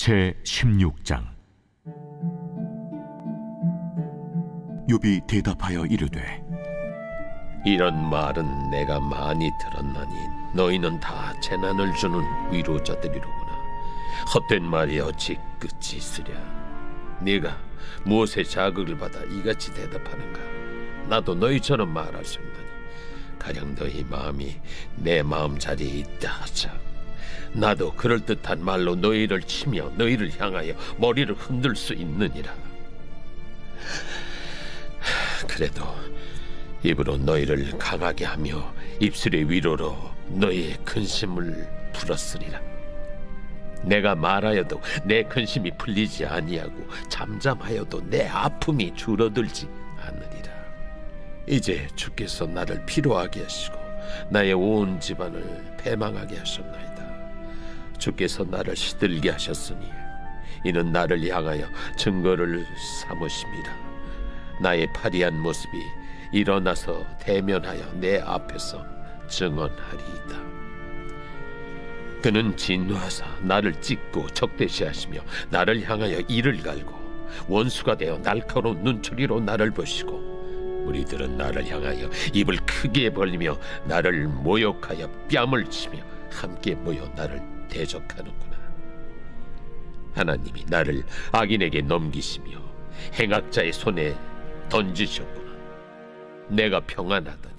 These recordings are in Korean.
제16장. 욥이 대답하여 이르되 이런 말은 내가 많이 들었나니 너희는 다 재난을 주는 위로자들이로구나. 헛된 말이 어찌 끝이 있으랴. 네가 무엇에 자극을 받아 이같이 대답하는가? 나도 너희처럼 말할 수 있나니 가령 너희 마음이 내 마음자리에 있다 하자. 나도 그럴듯한 말로 너희를 치며 너희를 향하여 머리를 흔들 수 있느니라. 그래도 입으로 너희를 강하게 하며 입술의 위로로 너희의 근심을 풀었으리라. 내가 말하여도 내 근심이 풀리지 아니하고 잠잠하여도 내 아픔이 줄어들지 않으리라. 이제 주께서 나를 피로하게 하시고 나의 온 집안을 패망하게 하셨나이다. 주께서 나를 시들게 하셨으니 이는 나를 향하여 증거를 삼으심이라. 나의 파리한 모습이 일어나서 대면하여 내 앞에서 증언하리이다. 그는 진노하사 나를 찢고 적대시하시며 나를 향하여 이를 갈고 원수가 되어 날카로운 눈초리로 나를 보시고 무리들은 나를 향하여 입을 크게 벌리며 나를 모욕하여 뺨을 치며 함께 모여 나를 대적하는구나. 하나님이 나를 악인에게 넘기시며 행악자의 손에 던지셨구나. 내가 평안하더니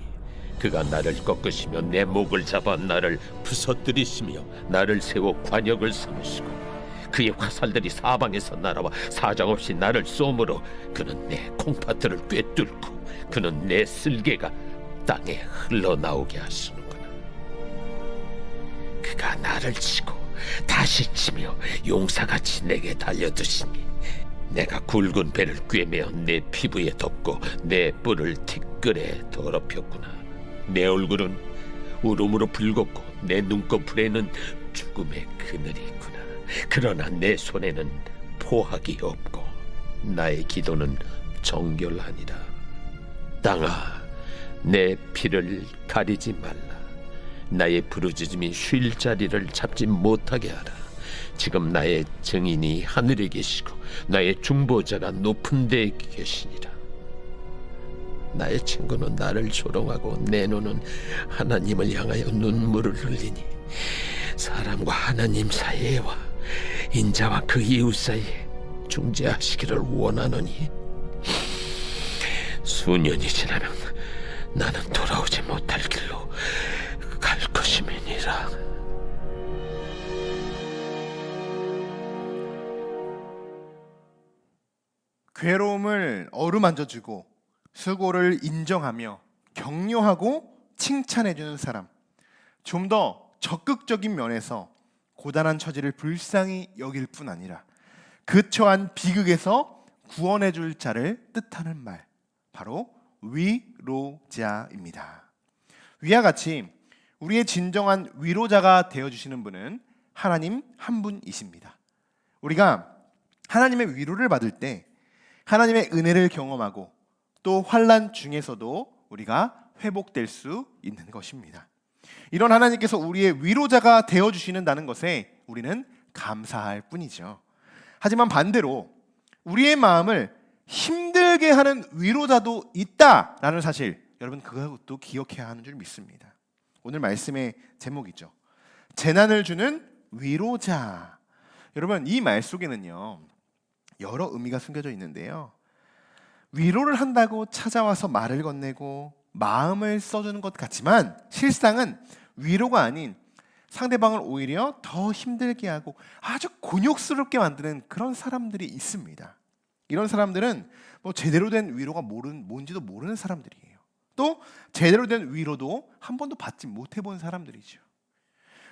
그가 나를 꺾으시며 내 목을 잡아 나를 부서뜨리시며 나를 세워 관역을 삼으시고 그의 화살들이 사방에서 날아와 사정없이 나를 쏘므로 그는 내 콩팥들을 꿰뚫고 그는 내 쓸개가 땅에 흘러나오게 하시는구나. 그가 나를 치고 다시 치며 용사같이 내게 달려드시니 내가 굵은 배를 꿰매어 내 피부에 덮고 내 뿔을 티끌에 더럽혔구나. 내 얼굴은 울음으로 붉었고 내 눈꺼풀에는 죽음의 그늘이 있구나. 그러나 내 손에는 포악이 없고 나의 기도는 정결하니라. 땅아, 내 피를 가리지 말라. 나의 부르짖음이 쉴 자리를 잡지 못하게 하라. 지금 나의 증인이 하늘에 계시고 나의 중보자가 높은 데에 계시니라. 나의 친구는 나를 조롱하고 내 눈은 하나님을 향하여 눈물을 흘리니 사람과 하나님 사이에와 인자와 그 이웃 사이에 중재하시기를 원하노니 수년이 지나면 나는 돌아오지 못할 길로 갈 것임이니라. 괴로움을 어루만져주고 수고를 인정하며 격려하고 칭찬해주는 사람, 좀 더 적극적인 면에서 고단한 처지를 불쌍히 여길 뿐 아니라 그 처한 비극에서 구원해줄 자를 뜻하는 말, 바로 위로자입니다. 위와 같이 우리의 진정한 위로자가 되어주시는 분은 하나님 한 분이십니다. 우리가 하나님의 위로를 받을 때 하나님의 은혜를 경험하고 또 환난 중에서도 우리가 회복될 수 있는 것입니다. 이런 하나님께서 우리의 위로자가 되어주시는다는 것에 우리는 감사할 뿐이죠. 하지만 반대로 우리의 마음을 힘들게 하는 위로자도 있다라는 사실, 여러분 그것도 기억해야 하는 줄 믿습니다. 오늘 말씀의 제목이죠. 재난을 주는 위로자. 여러분 이 말 속에는요 여러 의미가 숨겨져 있는데요, 위로를 한다고 찾아와서 말을 건네고 마음을 써주는 것 같지만 실상은 위로가 아닌 상대방을 오히려 더 힘들게 하고 아주 곤욕스럽게 만드는 그런 사람들이 있습니다. 이런 사람들은 뭐 제대로 된 위로가 뭔지도 모르는 사람들이에요. 또 제대로 된 위로도 한 번도 받지 못해본 사람들이죠.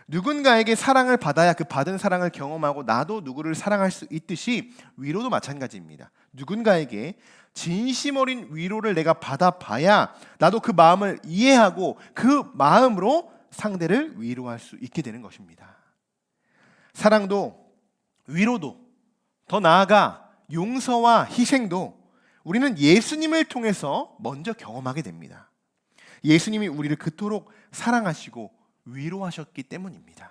누군가에게 사랑을 받아야 그 받은 사랑을 경험하고 나도 누구를 사랑할 수 있듯이 위로도 마찬가지입니다. 누군가에게 진심 어린 위로를 내가 받아봐야 나도 그 마음을 이해하고 그 마음으로 상대를 위로할 수 있게 되는 것입니다. 사랑도 위로도 더 나아가 용서와 희생도 우리는 예수님을 통해서 먼저 경험하게 됩니다. 예수님이 우리를 그토록 사랑하시고 위로하셨기 때문입니다.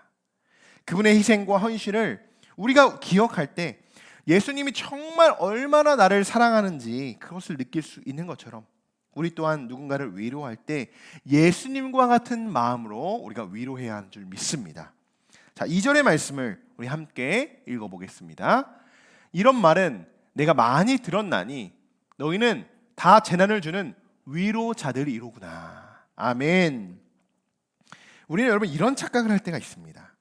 그분의 희생과 헌신을 우리가 기억할 때 예수님이 정말 얼마나 나를 사랑하는지 그것을 느낄 수 있는 것처럼 우리 또한 누군가를 위로할 때 예수님과 같은 마음으로 우리가 위로해야 하는 줄 믿습니다. 자, 2절의 말씀을 우리 함께 읽어보겠습니다. 이런 말은 내가 많이 들었나니 너희는 다 재난을 주는 위로자들이로구나. 아멘. 우리는 여러분 이런 착각을 할 때가 있습니다.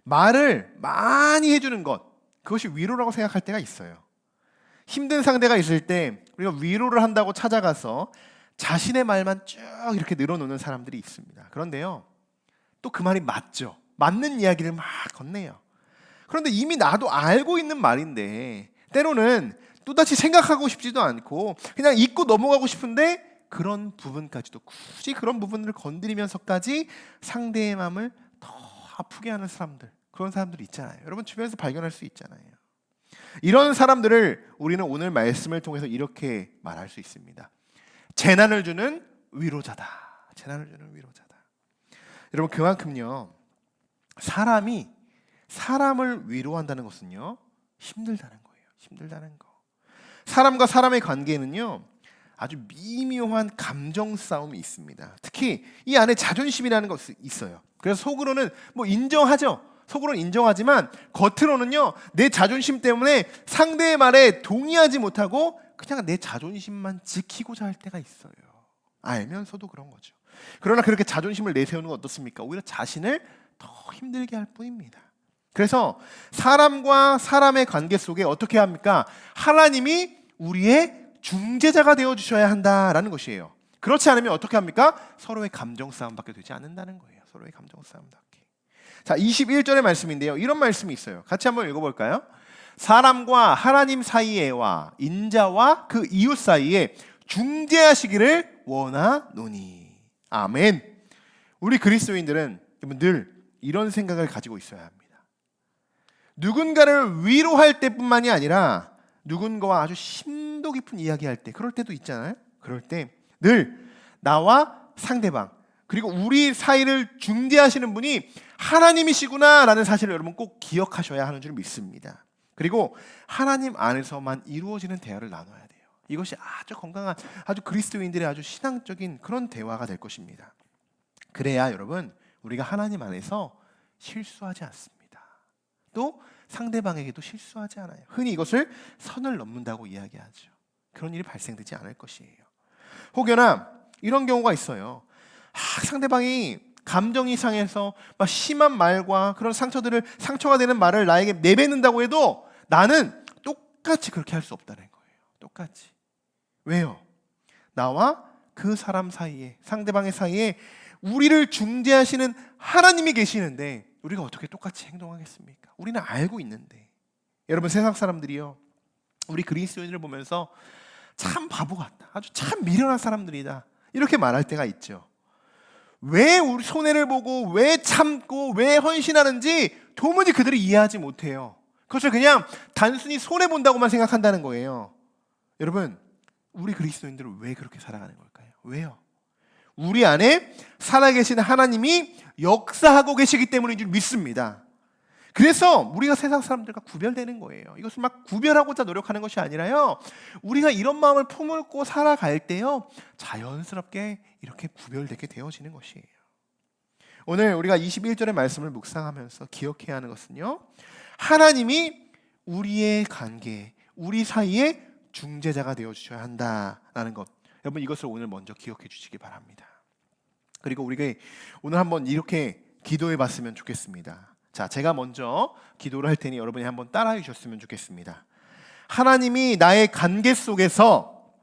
말을 많이 해주는 것, 그것이 위로라고 생각할 때가 있어요. 힘든 상대가 있을 때 우리가 위로를 한다고 찾아가서 자신의 말만 쭉 이렇게 늘어놓는 사람들이 있습니다. 그런데요, 또 그 말이 맞죠. 맞는 이야기를 막 건네요. 그런데 이미 나도 알고 있는 말인데 때로는 또다시 생각하고 싶지도 않고 그냥 잊고 넘어가고 싶은데 그런 부분까지도 굳이 그런 부분을 건드리면서까지 상대의 마음을 더 아프게 하는 사람들, 그런 사람들이 있잖아요. 여러분 주변에서 발견할 수 있잖아요. 이런 사람들을 우리는 오늘 말씀을 통해서 이렇게 말할 수 있습니다. 재난을 주는 위로자다. 재난을 주는 위로자다. 여러분 그만큼요, 사람이 사람을 위로한다는 것은요 힘들다는 거예요. 힘들다는 거. 사람과 사람의 관계는요 아주 미묘한 감정 싸움이 있습니다. 특히 이 안에 자존심이라는 것이 있어요. 그래서 속으로는 뭐 인정하죠. 속으로는 인정하지만 겉으로는요 내 자존심 때문에 상대의 말에 동의하지 못하고 그냥 내 자존심만 지키고자 할 때가 있어요. 알면서도 그런 거죠. 그러나 그렇게 자존심을 내세우는 건 어떻습니까? 오히려 자신을 더 힘들게 할 뿐입니다. 그래서 사람과 사람의 관계 속에 어떻게 합니까? 하나님이 우리의 중재자가 되어주셔야 한다라는 것이에요. 그렇지 않으면 어떻게 합니까? 서로의 감정 싸움밖에 되지 않는다는 거예요. 서로의 감정 싸움밖에. 자, 21절의 말씀인데요, 이런 말씀이 있어요. 같이 한번 읽어볼까요? 사람과 하나님 사이에와 인자와 그 이웃 사이에 중재하시기를 원하노니. 아멘. 우리 그리스도인들은 늘 이런 생각을 가지고 있어야 합니다. 누군가를 위로할 때뿐만이 아니라 누군가와 아주 심도 깊은 이야기할 때, 그럴 때도 있잖아요. 그럴 때 늘 나와 상대방 그리고 우리 사이를 중재하시는 분이 하나님이시구나라는 사실을 여러분 꼭 기억하셔야 하는 줄 믿습니다. 그리고 하나님 안에서만 이루어지는 대화를 나눠야 돼요. 이것이 아주 건강한, 아주 그리스도인들의 아주 신앙적인 그런 대화가 될 것입니다. 그래야 여러분 우리가 하나님 안에서 실수하지 않습니다. 또 상대방에게도 실수하지 않아요. 흔히 이것을 선을 넘는다고 이야기하죠. 그런 일이 발생되지 않을 것이에요. 혹여나 이런 경우가 있어요. 상대방이 감정이 상해서 막 심한 말과 그런 상처가 되는 말을 나에게 내뱉는다고 해도 나는 똑같이 그렇게 할 수 없다는 거예요. 똑같이. 왜요? 나와 그 사람 사이에, 상대방의 사이에 우리를 중재하시는 하나님이 계시는데 우리가 어떻게 똑같이 행동하겠습니까? 우리는 알고 있는데. 여러분 세상 사람들이요, 우리 그리스도인을 보면서 참 바보 같다, 아주 참 미련한 사람들이다, 이렇게 말할 때가 있죠. 왜 우리 손해를 보고 왜 참고 왜 헌신하는지 도무지 그들이 이해하지 못해요. 그것을 그냥 단순히 손해본다고만 생각한다는 거예요. 여러분 우리 그리스도인들은 왜 그렇게 살아가는 걸까요? 왜요? 우리 안에 살아계신 하나님이 역사하고 계시기 때문인 줄 믿습니다. 그래서 우리가 세상 사람들과 구별되는 거예요. 이것을 막 구별하고자 노력하는 것이 아니라요, 우리가 이런 마음을 품고 살아갈 때요 자연스럽게 이렇게 구별되게 되어지는 것이에요. 오늘 우리가 21절의 말씀을 묵상하면서 기억해야 하는 것은요, 하나님이 우리의 관계, 우리 사이에 중재자가 되어주셔야 한다라는 것, 여러분 이것을 오늘 먼저 기억해 주시기 바랍니다. 그리고 우리가 오늘 한번 이렇게 기도해 봤으면 좋겠습니다. 자, 제가 먼저 기도를 할 테니 여러분이 한번 따라해 주셨으면 좋겠습니다. 하나님이 나의 관계 속에서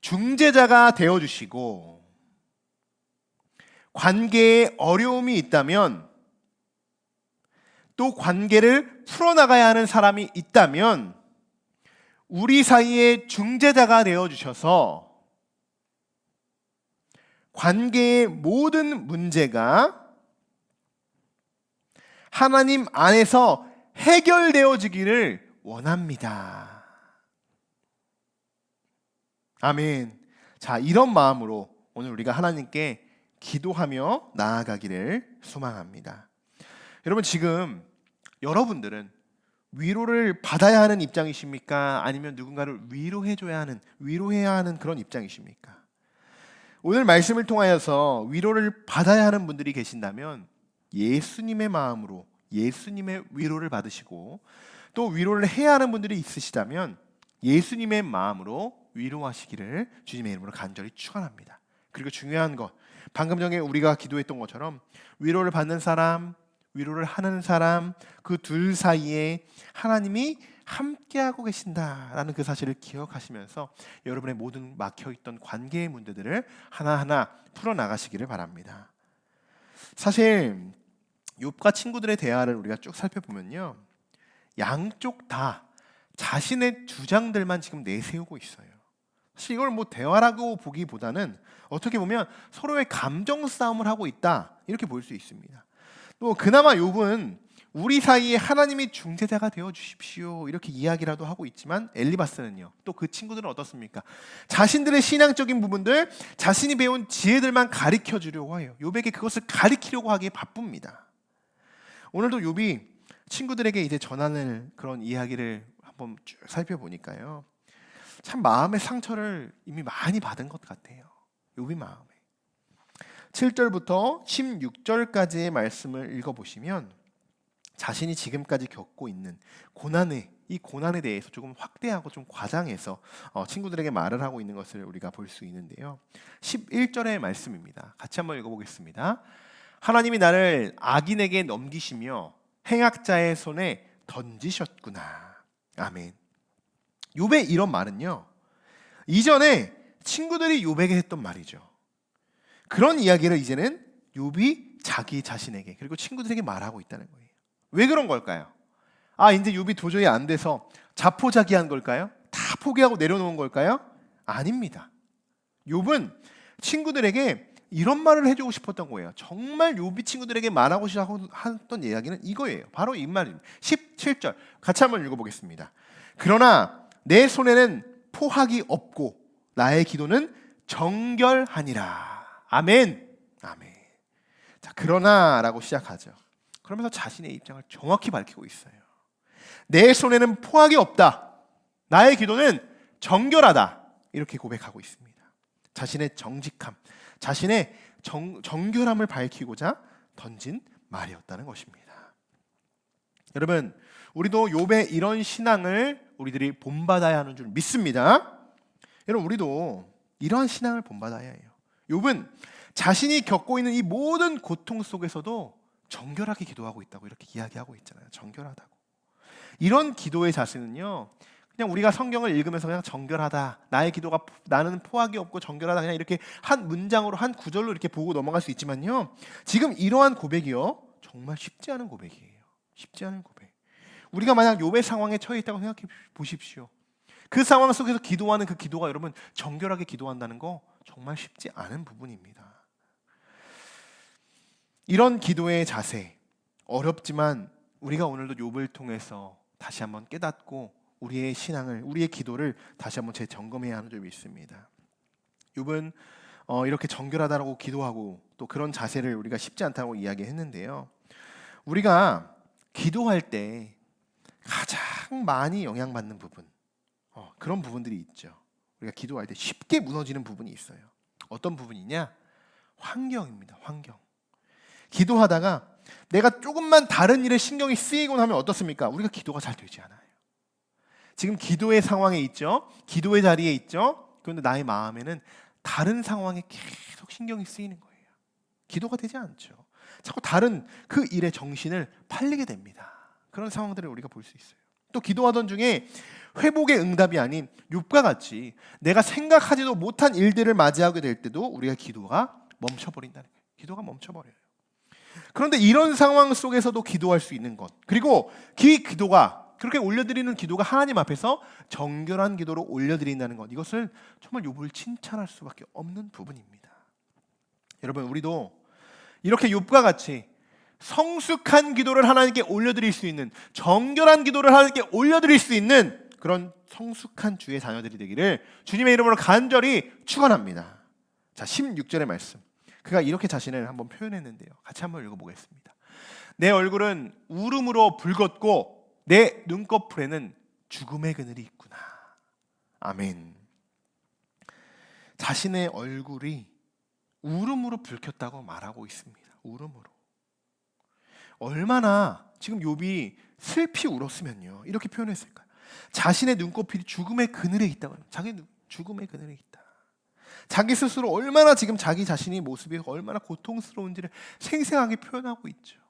중재자가 되어주시고 관계에 어려움이 있다면, 또 관계를 풀어나가야 하는 사람이 있다면 우리 사이에 중재자가 되어주셔서 관계의 모든 문제가 하나님 안에서 해결되어지기를 원합니다. 아멘. 자, 이런 마음으로 오늘 우리가 하나님께 기도하며 나아가기를 소망합니다. 여러분 지금 여러분들은 위로를 받아야 하는 입장이십니까? 아니면 누군가를 위로해야 하는 그런 입장이십니까? 오늘 말씀을 통하여서 위로를 받아야 하는 분들이 계신다면 예수님의 마음으로 예수님의 위로를 받으시고, 또 위로를 해야 하는 분들이 있으시다면 예수님의 마음으로 위로하시기를 주님의 이름으로 간절히 축원합니다. 그리고 중요한 것, 방금 전에 우리가 기도했던 것처럼 위로를 받는 사람, 위로를 하는 사람, 그 둘 사이에 하나님이 함께하고 계신다라는 그 사실을 기억하시면서 여러분의 모든 막혀있던 관계의 문제들을 하나하나 풀어나가시기를 바랍니다. 사실 욥과 친구들의 대화를 우리가 쭉 살펴보면요, 양쪽 다 자신의 주장들만 지금 내세우고 있어요. 사실 이걸 뭐 대화라고 보기보다는 어떻게 보면 서로의 감정 싸움을 하고 있다, 이렇게 볼 수 있습니다. 또 그나마 욥은 우리 사이에 하나님이 중재자가 되어 주십시오, 이렇게 이야기라도 하고 있지만 엘리바스는요, 또 그 친구들은 어떻습니까? 자신들의 신앙적인 부분들, 자신이 배운 지혜들만 가르쳐 주려고 해요. 욥에게 그것을 가르치려고 하기에 바쁩니다. 오늘도 욥이 친구들에게 이제 전하는 그런 이야기를 한번 쭉 살펴보니까요, 참 마음의 상처를 이미 많이 받은 것 같아요. 욥이 마음에 7절부터 16절까지의 말씀을 읽어보시면 자신이 지금까지 겪고 있는 이 고난에 대해서 조금 확대하고 좀 과장해서 친구들에게 말을 하고 있는 것을 우리가 볼 수 있는데요. 11절의 말씀입니다. 같이 한번 읽어보겠습니다. 하나님이 나를 악인에게 넘기시며 행악자의 손에 던지셨구나. 아멘. 욥의 이런 말은요, 이전에 친구들이 욥에게 했던 말이죠. 그런 이야기를 이제는 욥이 자기 자신에게 그리고 친구들에게 말하고 있다는 거예요. 왜 그런 걸까요? 이제 욥이 도저히 안 돼서 자포자기한 걸까요? 다 포기하고 내려놓은 걸까요? 아닙니다. 욥은 친구들에게 이런 말을 해주고 싶었던 거예요. 정말 욥이 친구들에게 말하고 싶었던 이야기는 이거예요. 바로 이 말입니다. 17절 같이 한번 읽어보겠습니다. 그러나 내 손에는 포학이 없고 나의 기도는 정결하니라. 아멘. 아멘. 자, 그러나라고 시작하죠. 그러면서 자신의 입장을 정확히 밝히고 있어요. 내 손에는 포학이 없다. 나의 기도는 정결하다. 이렇게 고백하고 있습니다. 자신의 정직함, 자신의 정결함을 밝히고자 던진 말이었다는 것입니다. 여러분, 우리도 욥의 이런 신앙을 우리들이 본받아야 하는 줄 믿습니다. 여러분, 우리도 이러한 신앙을 본받아야 해요. 욥은 자신이 겪고 있는 이 모든 고통 속에서도 정결하게 기도하고 있다고 이렇게 이야기하고 있잖아요. 정결하다고. 이런 기도의 자세는요, 그냥 우리가 성경을 읽으면서 그냥 정결하다, 나의 기도가 나는 포학이 없고 정결하다, 그냥 이렇게 한 문장으로 한 구절로 이렇게 보고 넘어갈 수 있지만요, 지금 이러한 고백이요, 정말 쉽지 않은 고백이에요. 쉽지 않은 고백. 우리가 만약 욥의 상황에 처해 있다고 생각해 보십시오. 그 상황 속에서 기도하는 그 기도가 여러분 정결하게 기도한다는 거 정말 쉽지 않은 부분입니다. 이런 기도의 자세, 어렵지만 우리가 오늘도 욥을 통해서 다시 한번 깨닫고 우리의 신앙을, 우리의 기도를 다시 한번 재점검해야 하는 점이 있습니다. 욥은 이렇게 정결하다라고 기도하고 또 그런 자세를 우리가 쉽지 않다고 이야기했는데요. 우리가 기도할 때 가장 많이 영향받는 부분, 그런 부분들이 있죠. 우리가 기도할 때 쉽게 무너지는 부분이 있어요. 어떤 부분이냐? 환경입니다. 환경. 기도하다가 내가 조금만 다른 일에 신경이 쓰이곤 하면 어떻습니까? 우리가 기도가 잘 되지 않아요. 지금 기도의 상황에 있죠. 기도의 자리에 있죠. 그런데 나의 마음에는 다른 상황에 계속 신경이 쓰이는 거예요. 기도가 되지 않죠. 자꾸 다른 그 일에 정신을 팔리게 됩니다. 그런 상황들을 우리가 볼 수 있어요. 또 기도하던 중에 회복의 응답이 아닌 욥과 같이 내가 생각하지도 못한 일들을 맞이하게 될 때도 우리가 기도가 멈춰버린다는 거예요. 기도가 멈춰버려요. 그런데 이런 상황 속에서도 기도할 수 있는 것, 그리고 그 기도가, 그렇게 올려드리는 기도가 하나님 앞에서 정결한 기도로 올려드린다는 것, 이것을 정말 욥을 칭찬할 수밖에 없는 부분입니다. 여러분, 우리도 이렇게 욥과 같이 성숙한 기도를 하나님께 올려드릴 수 있는, 정결한 기도를 하나님께 올려드릴 수 있는 그런 성숙한 주의 자녀들이 되기를 주님의 이름으로 간절히 축원합니다. 자, 16절의 말씀, 그가 이렇게 자신을 한번 표현했는데요. 같이 한번 읽어보겠습니다. 내 얼굴은 울음으로 붉었고 내 눈꺼풀에는 죽음의 그늘이 있구나. 아멘. 자신의 얼굴이 울음으로 붉혔다고 말하고 있습니다. 울음으로. 얼마나 지금 욥이 슬피 울었으면요 이렇게 표현했을까요? 자신의 눈꺼풀이 죽음의 그늘에 있다고 합니다. 자기 죽음의 그늘에 있다. 자기 스스로 얼마나 지금 자기 자신의 모습이 얼마나 고통스러운지를 생생하게 표현하고 있죠.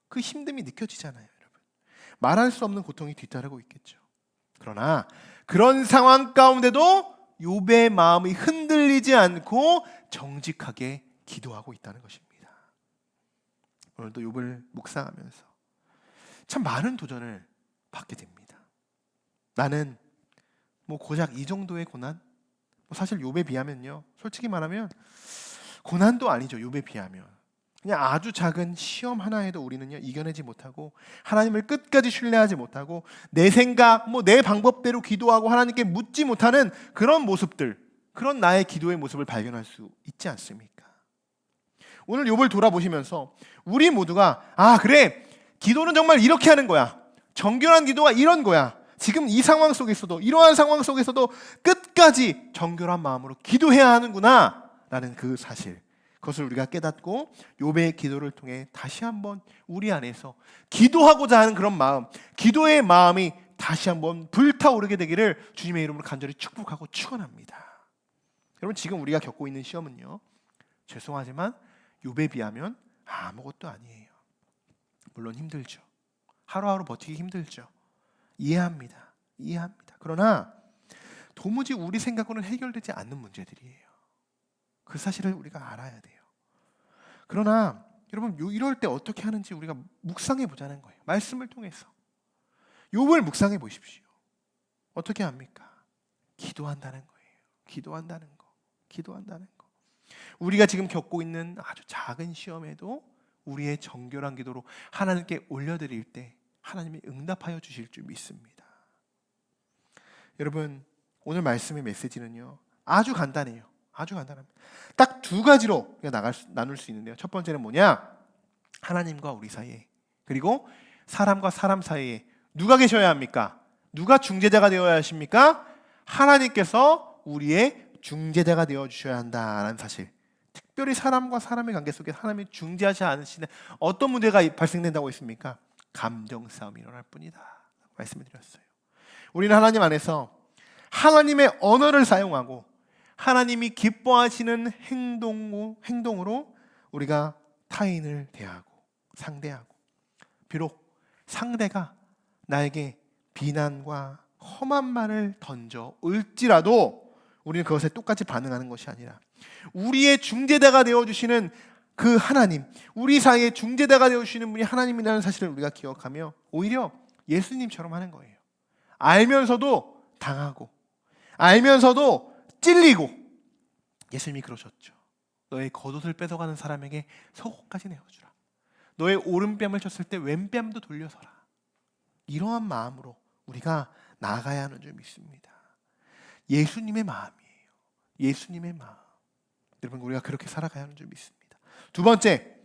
그 힘듦이 느껴지잖아요, 여러분. 말할 수 없는 고통이 뒤따르고 있겠죠. 그러나 그런 상황 가운데도 욥의 마음이 흔들리지 않고 정직하게 기도하고 있다는 것입니다. 오늘도 욥을 묵상하면서 참 많은 도전을 받게 됩니다. 나는 뭐 고작 이 정도의 고난? 사실 욥에 비하면요, 솔직히 말하면 고난도 아니죠. 욥에 비하면 그냥 아주 작은 시험 하나에도 우리는요 이겨내지 못하고 하나님을 끝까지 신뢰하지 못하고 내 생각, 내 방법대로 기도하고 하나님께 묻지 못하는 그런 모습들, 그런 나의 기도의 모습을 발견할 수 있지 않습니까? 오늘 욥을 돌아보시면서 우리 모두가 그래, 기도는 정말 이렇게 하는 거야. 정결한 기도가 이런 거야. 지금 이 상황 속에서도, 이러한 상황 속에서도 끝까지 정결한 마음으로 기도해야 하는구나 라는 그 사실, 그것을 우리가 깨닫고 욥의 기도를 통해 다시 한번 우리 안에서 기도하고자 하는 그런 마음, 기도의 마음이 다시 한번 불타오르게 되기를 주님의 이름으로 간절히 축복하고 축원합니다. 여러분, 지금 우리가 겪고 있는 시험은요, 죄송하지만 욥에 비하면 아무것도 아니에요. 물론 힘들죠. 하루하루 버티기 힘들죠. 이해합니다. 그러나 도무지 우리 생각으로는 해결되지 않는 문제들이에요. 그 사실을 우리가 알아야 돼요. 그러나 여러분, 이럴 때 어떻게 하는지 우리가 묵상해 보자는 거예요. 말씀을 통해서 욥을 묵상해 보십시오. 어떻게 합니까? 기도한다는 거예요. 기도한다는 거. 우리가 지금 겪고 있는 아주 작은 시험에도 우리의 정결한 기도로 하나님께 올려드릴 때 하나님이 응답하여 주실 줄 믿습니다. 여러분, 오늘 말씀의 메시지는요 아주 간단해요. 아주 간단합니다. 딱 두 가지로 나눌 수 있는데요. 첫 번째는 뭐냐? 하나님과 우리 사이에, 그리고 사람과 사람 사이에 누가 계셔야 합니까? 누가 중재자가 되어야 하십니까? 하나님께서 우리의 중재자가 되어 주셔야 한다는 사실. 특별히 사람과 사람의 관계 속에 하나님이 중재하지 않으시는 어떤 문제가 발생된다고 했습니까? 감정 싸움이 일어날 뿐이다 말씀을 드렸어요. 우리는 하나님 안에서 하나님의 언어를 사용하고 하나님이 기뻐하시는 행동으로 우리가 타인을 대하고 상대하고, 비록 상대가 나에게 비난과 험한 말을 던져 올지라도 우리는 그것에 똑같이 반응하는 것이 아니라 우리의 중재자가 되어주시는 그 하나님, 우리 사이에 중재자가 되어주시는 분이 하나님이라는 사실을 우리가 기억하며 오히려 예수님처럼 하는 거예요. 알면서도 당하고 알면서도 찔리고, 예수님이 그러셨죠. 너의 겉옷을 뺏어가는 사람에게 속옷까지 내어주라. 너의 오른뺨을 쳤을 때 왼뺨도 돌려서라. 이러한 마음으로 우리가 나아가야 하는 줄 믿습니다. 예수님의 마음이에요. 예수님의 마음. 여러분, 우리가 그렇게 살아가야 하는 줄 믿습니다. 두 번째,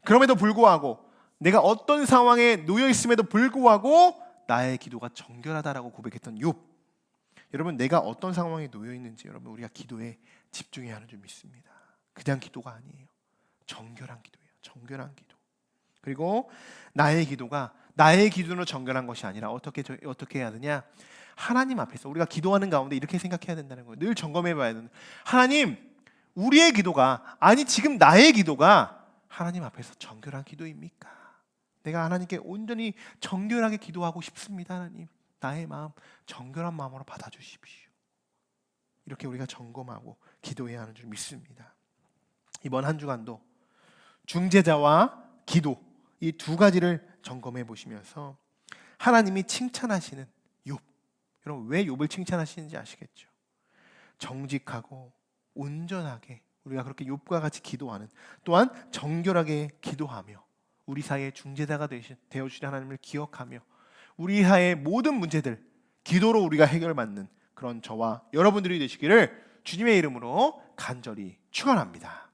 그럼에도 불구하고 내가 어떤 상황에 놓여 있음에도 불구하고 나의 기도가 정결하다라고 고백했던 욥. 여러분, 내가 어떤 상황에 놓여 있는지 여러분 우리가 기도에 집중해야 하는 줄 믿습니다. 그냥 기도가 아니에요. 정결한 기도예요. 정결한 기도. 그리고 나의 기도는 정결한 것이 아니라 어떻게 해야 되냐? 하나님 앞에서 우리가 기도하는 가운데 이렇게 생각해야 된다는 거예요. 늘 점검해봐야 되는. 하나님, 우리의 기도가, 아니 지금 나의 기도가 하나님 앞에서 정결한 기도입니까? 내가 하나님께 온전히 정결하게 기도하고 싶습니다. 하나님, 나의 마음 정결한 마음으로 받아주십시오. 이렇게 우리가 점검하고 기도해야 하는 줄 믿습니다. 이번 한 주간도 중재자와 기도, 이 두 가지를 점검해 보시면서 하나님이 칭찬하시는 욥, 여러분 왜 욥을 칭찬하시는지 아시겠죠? 정직하고 온전하게 우리가 그렇게 욥과 같이 기도하는, 또한 정결하게 기도하며 우리 사이의 중재자가 되어주신 하나님을 기억하며 우리 사이의 모든 문제들 기도로 우리가 해결받는 그런 저와 여러분들이 되시기를 주님의 이름으로 간절히 축원합니다.